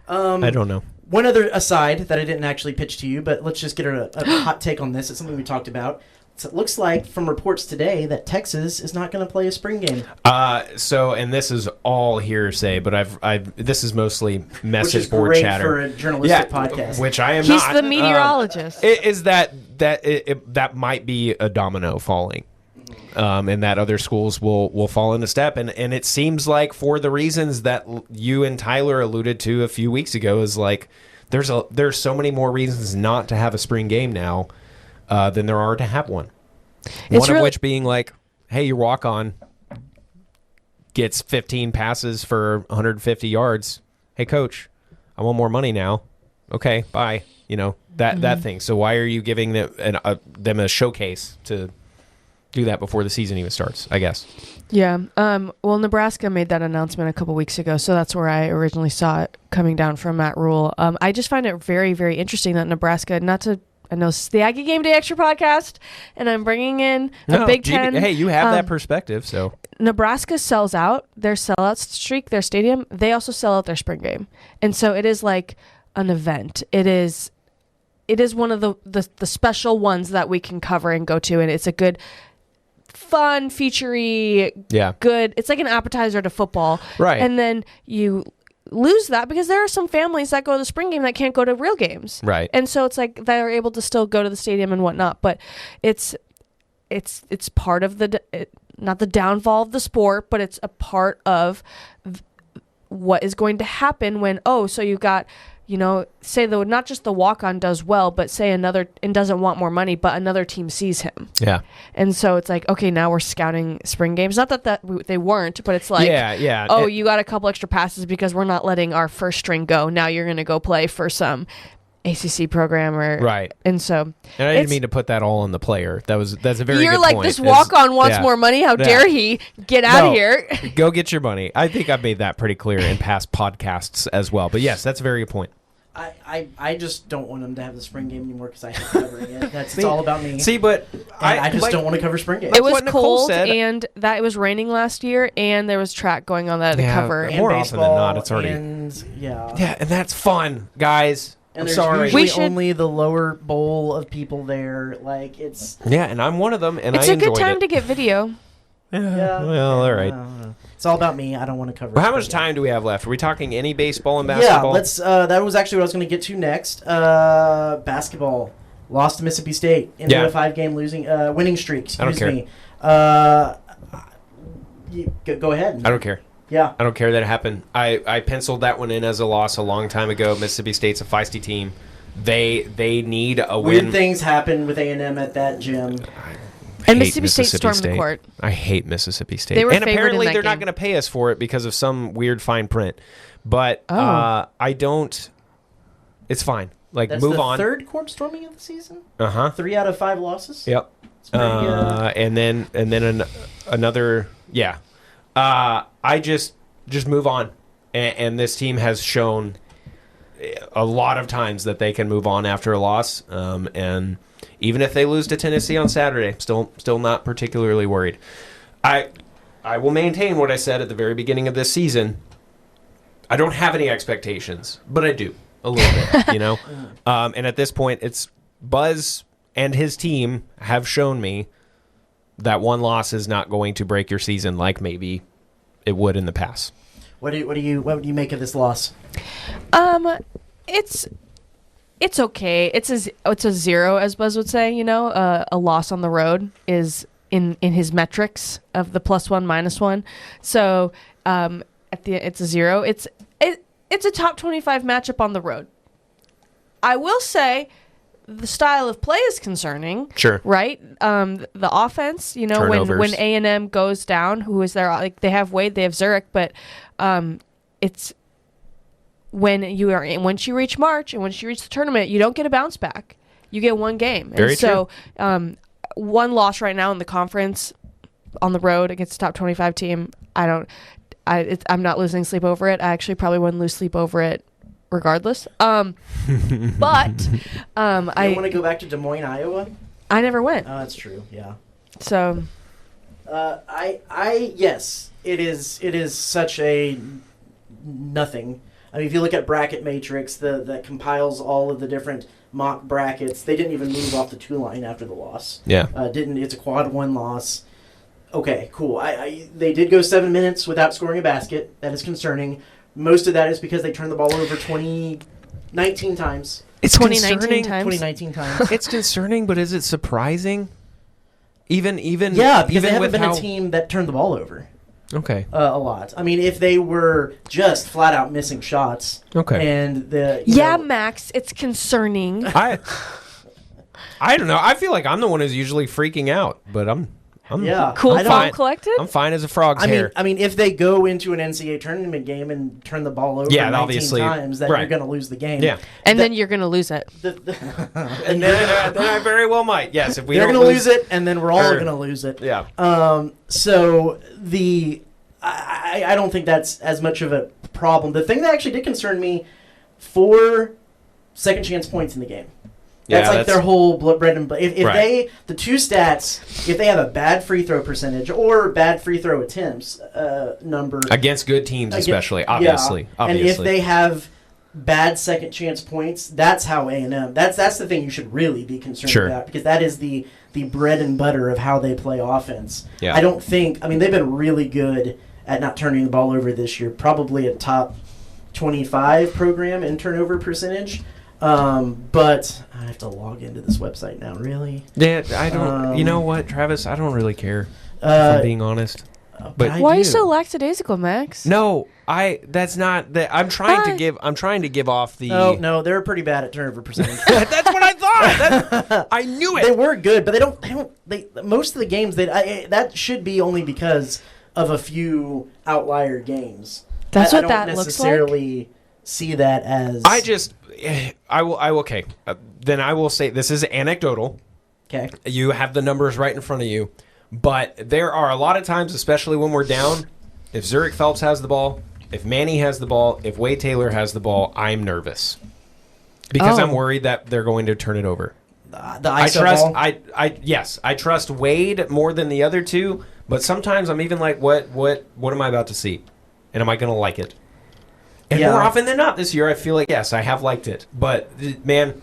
Speaker 2: I don't know.
Speaker 3: One other aside that I didn't actually pitch to you, but let's just get a hot take on this. It's something we talked about. So it looks like from reports today that Texas is not going to play a spring game.
Speaker 2: And this is all hearsay, but this is mostly message board chatter.
Speaker 3: Which is great for a journalistic podcast.
Speaker 2: Which I am
Speaker 1: not.
Speaker 2: He's
Speaker 1: the meteorologist.
Speaker 2: Is that might be a domino falling. And that other schools will fall into step. And it seems like for the reasons that you and Tyler alluded to a few weeks ago is like there's so many more reasons not to have a spring game now than there are to have one. One of which being like, hey, your walk-on gets 15 passes for 150 yards. Hey, coach, I want more money now. Okay, bye. That thing. So why are you giving them a showcase to do that before the season even starts, I guess?
Speaker 1: Yeah. Well, Nebraska made that announcement a couple weeks ago, so that's where I originally saw it coming down from Matt Rule. I just find it very, very interesting that Nebraska, I know this is the Aggie Game Day Extra podcast, and I'm bringing in a Big Ten.
Speaker 2: Hey, you have that perspective, so.
Speaker 1: Nebraska sells out their sellout streak, their stadium. They also sell out their spring game. And so it is like an event. It is one of the special ones that we can cover and go to, and it's a good, fun, featurey, good. It's like an appetizer to football.
Speaker 2: Right.
Speaker 1: And then you lose that because there are some families that go to the spring game that can't go to real games.
Speaker 2: Right.
Speaker 1: And so it's like they're able to still go to the stadium and whatnot, but it's part of not the downfall of the sport, but it's a part of what is going to happen when, so you've got, say not just the walk-on does well, but say another and doesn't want more money, but another team sees him.
Speaker 2: Yeah.
Speaker 1: And so it's like, okay, now we're scouting spring games. Not that they weren't, but it's like, you got a couple extra passes because we're not letting our first string go. Now you're going to go play for some ACC program
Speaker 2: right.
Speaker 1: And so,
Speaker 2: and I didn't mean to put that all on the player. That's a very good point.
Speaker 1: You're like, this walk-on wants more money. How dare he get out of here?
Speaker 2: Go get your money. I think I've made that pretty clear in past podcasts as well. But yes, that's a very good point.
Speaker 3: I just don't want them to have the spring game anymore because I hate covering it. It's all about me.
Speaker 2: See, but
Speaker 3: I just don't want to cover spring games.
Speaker 1: It was cold, and that it was raining last year, and there was track going on that to cover.
Speaker 3: And
Speaker 2: more
Speaker 3: baseball,
Speaker 2: often than not, it's already
Speaker 3: yeah,
Speaker 2: and that's fun, guys.
Speaker 3: And
Speaker 2: I'm
Speaker 3: there's
Speaker 2: sorry.
Speaker 3: usually only the lower bowl of people there. Like it's
Speaker 2: and I'm one of them, and
Speaker 1: it's
Speaker 2: I
Speaker 1: a good
Speaker 2: enjoyed
Speaker 1: time
Speaker 2: it.
Speaker 1: to get video.
Speaker 3: Yeah.
Speaker 2: Well, all right.
Speaker 3: It's all about me. I don't want to cover.
Speaker 2: Well, how much time do we have left? Are we talking any baseball and basketball?
Speaker 3: Yeah, let's. That was actually what I was going to get to next. Basketball lost to Mississippi State in a 5-game winning streak. Excuse me. Go ahead.
Speaker 2: I don't care.
Speaker 3: Yeah,
Speaker 2: I don't care that it happened. I penciled that one in as a loss a long time ago. Mississippi State's a feisty team. They need a win.
Speaker 3: Weird things happen with A&M at that gym.
Speaker 1: And Mississippi State stormed the court.
Speaker 2: I hate Mississippi State.
Speaker 1: They were
Speaker 2: and
Speaker 1: favored
Speaker 2: apparently
Speaker 1: in that
Speaker 2: they're not
Speaker 1: game.
Speaker 2: going to pay us for it because of some weird fine print. But I don't. It's fine. Like,
Speaker 3: That's
Speaker 2: move
Speaker 3: the
Speaker 2: on.
Speaker 3: third court storming of the season.
Speaker 2: 3
Speaker 3: out of 5 losses.
Speaker 2: Yep. And then another. Yeah. I just move on. And this team has shown a lot of times that they can move on after a loss. And even if they lose to Tennessee on Saturday, still not particularly worried. I will maintain what I said at the very beginning of this season. I don't have any expectations, but I do a little bit, you know. And at this point, it's Buzz and his team have shown me that one loss is not going to break your season like maybe it would in the past.
Speaker 3: What do you make of this loss?
Speaker 1: It's okay. It's a 0, as Buzz would say. You know, a loss on the road is in his metrics of the +1 -1. So it's a 0. It's a top 25 matchup on the road. I will say the style of play is concerning.
Speaker 2: Sure.
Speaker 1: Right? The offense, you know, when A&M goes down, who is there? Like, they have Wade, they have Zurich, but it's once you reach March and once you reach the tournament, you don't get a bounce back. You get one game.
Speaker 2: Very
Speaker 1: true. One loss right now in the conference on the road against a top 25 team. I'm not losing sleep over it. I actually probably wouldn't lose sleep over it regardless. But I
Speaker 3: want to go back to Des Moines, Iowa.
Speaker 1: I never went.
Speaker 3: Oh, that's true. Yeah.
Speaker 1: So,
Speaker 3: yes, it is such a nothing. I mean, if you look at Bracket Matrix, that compiles all of the different mock brackets, they didn't even move off the 2 line after the loss.
Speaker 2: Yeah.
Speaker 3: It's a quad 1 loss. Okay, cool. They did go 7 minutes without scoring a basket. That is concerning. Most of that is because they turned the ball over 19 times.
Speaker 2: It's
Speaker 1: 2019 times.
Speaker 3: 2019 times.
Speaker 2: It's concerning, but is it surprising? Even
Speaker 3: yeah, because
Speaker 2: even
Speaker 3: they haven't
Speaker 2: with
Speaker 3: been
Speaker 2: how...
Speaker 3: a team that turned the ball over.
Speaker 2: Okay.
Speaker 3: A lot. I mean, if they were just flat out missing shots.
Speaker 2: Okay.
Speaker 3: And
Speaker 1: Max, it's concerning.
Speaker 2: I don't know. I feel like I'm the one who's usually freaking out, but I'm
Speaker 1: cool,
Speaker 2: fine.
Speaker 1: Collected.
Speaker 2: I'm fine as a frog's hair.
Speaker 3: I mean, if they go into an NCAA tournament game and turn the ball over 19 times, then you're going to lose the game.
Speaker 2: Yeah.
Speaker 1: And then you're going to lose it.
Speaker 2: And then I very well might. Yes, if
Speaker 3: they're going to lose it, and then we're all going to lose it.
Speaker 2: Yeah.
Speaker 3: So I don't think that's as much of a problem. The thing that actually did concern me, 4 second chance points in the game. That's their whole bread and butter. If the 2 stats, if they have a bad free throw percentage or bad free throw attempts number
Speaker 2: against good teams, especially obviously,
Speaker 3: and if they have bad second chance points, that's how A&M. That's the thing you should really be concerned about, because that is the bread and butter of how they play offense.
Speaker 2: Yeah.
Speaker 3: I don't think. I mean, they've been really good at not turning the ball over this year. Probably a top 25 program in turnover percentage. But I have to log into this website now. Really?
Speaker 2: Yeah, I don't. You know what, Travis? I don't really care. If I'm being honest. But
Speaker 1: why are you so lackadaisical, Max?
Speaker 2: No, that's not that. I'm trying to give off the.
Speaker 3: Oh no, they're pretty bad at turnover percentage.
Speaker 2: That's what I thought. I knew it.
Speaker 3: They were good, but they most of the games that should be only because of a few outlier games.
Speaker 1: That's what
Speaker 3: that
Speaker 1: looks like.
Speaker 3: I don't necessarily see that as.
Speaker 2: I will. Okay. Then I will say this is anecdotal.
Speaker 3: Okay.
Speaker 2: You have the numbers right in front of you, but there are a lot of times, especially when we're down, if Zurich Phelps has the ball, if Manny has the ball, if Wade Taylor has the ball, I'm nervous. because I'm worried that they're going to turn it over. I trust Wade more than the other two, but sometimes I'm even like, what am I about to see? And am I going to like it? And more often than not this year, I feel like, yes, I have liked it. But, man,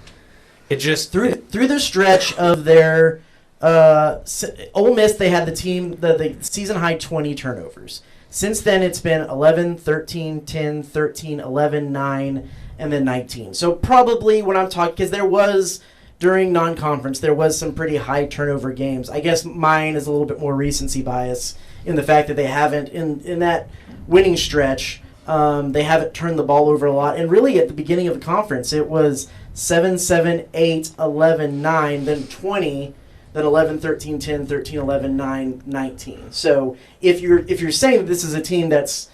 Speaker 2: it just...
Speaker 3: Through the stretch of their... Ole Miss, they had the season-high 20 turnovers. Since then, it's been 11, 13, 10, 13, 11, 9, and then 19. So probably when I'm talking... Because there was... During non-conference, there was some pretty high turnover games. I guess mine is a little bit more recency bias in the fact that they haven't, in that winning stretch, they haven't turned the ball over a lot. And really, at the beginning of the conference, it was 7, 7, 8, 11, 9, then 20, then 11, 13, 10, 13, 11, 9, 19. So if you're saying that this is a team that's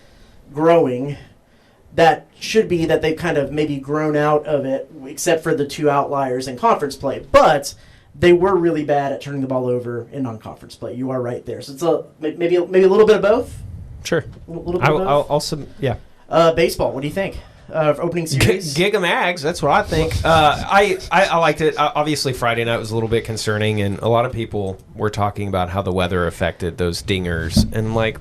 Speaker 3: growing, that should be that they've kind of maybe grown out of it, except for the two outliers in conference play. But they were really bad at turning the ball over in non-conference play. You are right there. So it's maybe a little bit of both.
Speaker 2: Sure.
Speaker 3: A little bit of both.
Speaker 2: Yeah.
Speaker 3: Baseball. What do you think? Opening series.
Speaker 2: Gig 'em Ags. That's what I think. I liked it. Obviously, Friday night was a little bit concerning, and a lot of people were talking about how the weather affected those dingers, and like.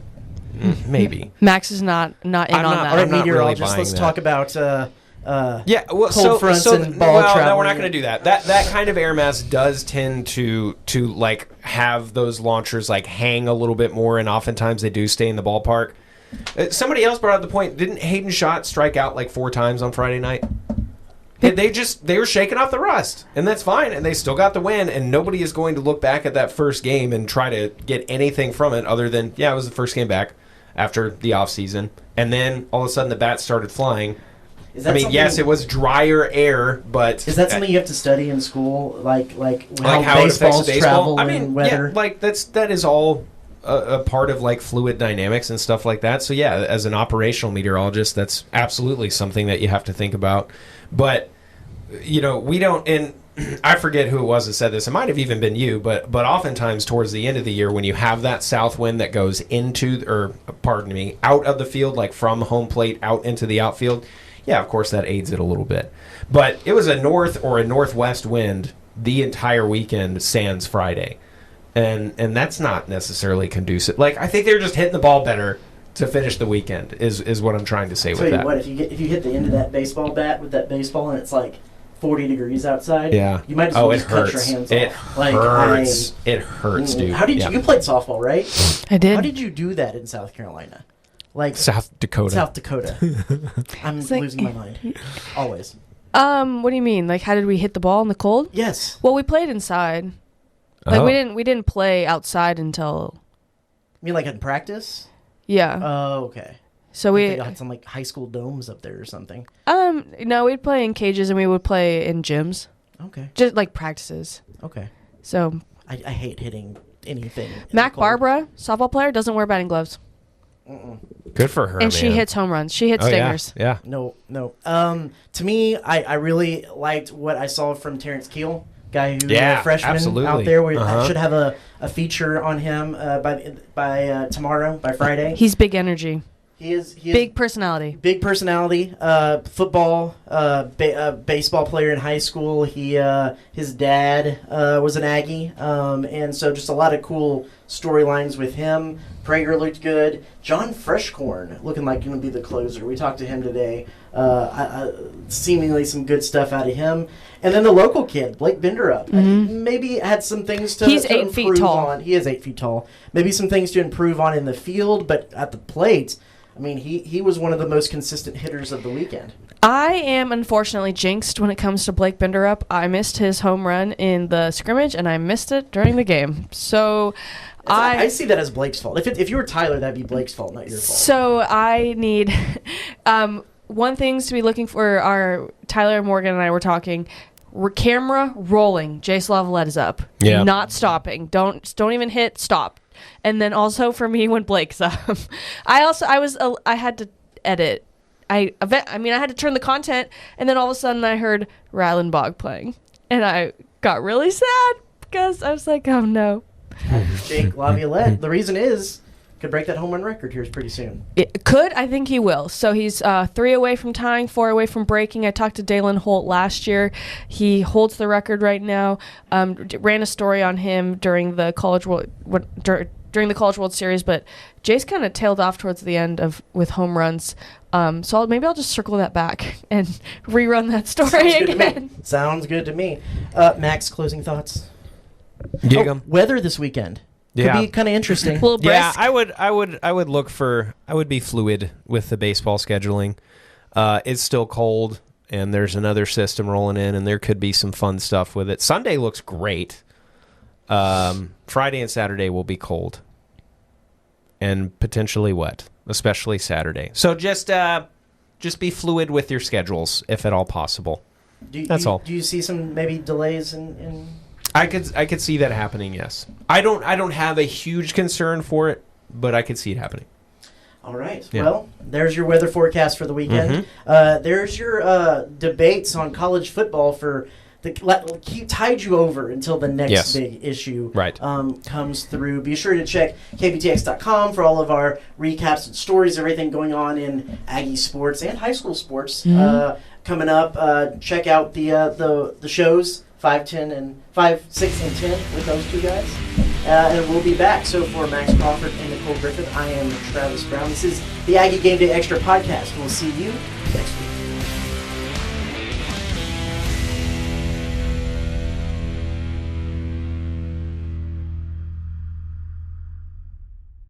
Speaker 2: Maybe
Speaker 1: Max is not in on that.
Speaker 3: All right, meteorologist. Let's talk about cold fronts and ball travel.
Speaker 2: No, we're not going to do that. That kind of air mass does tend to like have those launchers like hang a little bit more, and oftentimes they do stay in the ballpark. Somebody else brought up the point. Didn't Hayden Schott strike out like 4 times on Friday night? They were shaking off the rust, and that's fine, and they still got the win, and nobody is going to look back at that first game and try to get anything from it other than, it was the first game back after the offseason, and then all of a sudden the bats started flying. Yes, it was drier air, but...
Speaker 3: Is that something you have to study in school, like how baseballs travel and weather?
Speaker 2: Yeah, that is all a part of like fluid dynamics and stuff like that. So yeah, as an operational meteorologist, that's absolutely something that you have to think about. But, we don't... And I forget who it was that said this. It might have even been you, but oftentimes towards the end of the year when you have that south wind that goes out of the field, like from home plate out into the outfield, of course that aids it a little bit. But it was a north or a northwest wind the entire weekend sans Friday. And that's not necessarily conducive. Like, I think they're just hitting the ball better to finish the weekend is what I'm trying to say with that.
Speaker 3: Tell you what, if you hit the end of that baseball bat with that baseball and it's like 40 degrees outside, you might as well just cut your hands off.
Speaker 2: It hurts, dude.
Speaker 3: How did you played softball, right?
Speaker 1: I did.
Speaker 3: How did you do that in South Carolina? Like
Speaker 2: South Dakota.
Speaker 3: I'm losing my mind. Always.
Speaker 1: What do you mean? Like, how did we hit the ball in the cold?
Speaker 3: Yes.
Speaker 1: Well, we played inside. Like, we didn't play outside until...
Speaker 3: You mean like in practice?
Speaker 1: Yeah.
Speaker 3: Oh, okay.
Speaker 1: So we
Speaker 3: had some like high school domes up there or something.
Speaker 1: No, we'd play in cages and we would play in gyms.
Speaker 3: Okay.
Speaker 1: Just like practices.
Speaker 3: Okay.
Speaker 1: So
Speaker 3: I hate hitting anything.
Speaker 1: Mac Barbara, softball player, doesn't wear batting gloves.
Speaker 2: Good for her.
Speaker 1: And she hits home runs. She hits stingers.
Speaker 2: Yeah.
Speaker 3: No. To me, I really liked what I saw from Terrence Keel, guy who freshman out there. I should have a feature on him by tomorrow, by Friday.
Speaker 1: He's big energy.
Speaker 3: He is
Speaker 1: big personality.
Speaker 3: Big personality. Football, baseball player in high school. His dad was an Aggie, and so just a lot of cool storylines with him. Prager looked good. John Freshcorn looking like going to be the closer. We talked to him today. Seemingly some good stuff out of him. And then the local kid, Blake Binderup, maybe had some things to
Speaker 1: He's
Speaker 3: to
Speaker 1: 8 feet tall.
Speaker 3: On. He is 8 feet tall. Maybe some things to improve on in the field, but at the plate, I mean, he was one of the most consistent hitters of the weekend.
Speaker 1: I am unfortunately jinxed when it comes to Blake Binderup. I missed his home run in the scrimmage, and I missed it during the game. So
Speaker 3: I see that as Blake's fault. If you were Tyler, that'd be Blake's fault, not your fault.
Speaker 1: So I need one things to be looking for. Our Tyler Morgan and I were talking. Camera rolling. Jace Lavalette is up.
Speaker 2: Yeah.
Speaker 1: Not stopping. Don't even hit stop. And then also for me when Blake's up, I had to edit. I had to turn the content, and then all of a sudden I heard Rattlenbog playing, and I got really sad because I was like, oh no.
Speaker 3: Jake Laviolette. The reason is could break that home run record here pretty soon.
Speaker 1: It could. I think he will. So he's 3 away from tying, 4 away from breaking. I talked to Dalen Holt last year. He holds the record right now. Ran a story on him during the College World Series, but Jace kind of tailed off towards the end with home runs. So maybe I'll just circle that back and rerun that story again.
Speaker 3: Sounds good to me. Max, closing thoughts? Weather this weekend. Could be kind of interesting.
Speaker 1: A little brisk.
Speaker 2: Yeah, I would be fluid with the baseball scheduling. It's still cold, and there's another system rolling in, and there could be some fun stuff with it. Sunday looks great. Friday and Saturday will be cold and potentially wet, especially Saturday. So just be fluid with your schedules, if at all possible. That's all.
Speaker 3: Do you see some maybe delays in?
Speaker 2: I could see that happening. Yes, I don't have a huge concern for it, but I could see it happening.
Speaker 3: All right. Yeah. Well, there's your weather forecast for the weekend. There's your debates on college football for tied you over until the next big issue comes through. Be sure to check KBTX.com for all of our recaps and stories, everything going on in Aggie sports and high school sports coming up. Check out the shows 5, 6, and 10 with those two guys. And we'll be back. So for Max Crawford and Nicole Griffith, I am Travis Brown. This is the Aggie Game Day Extra podcast. We'll see you next week.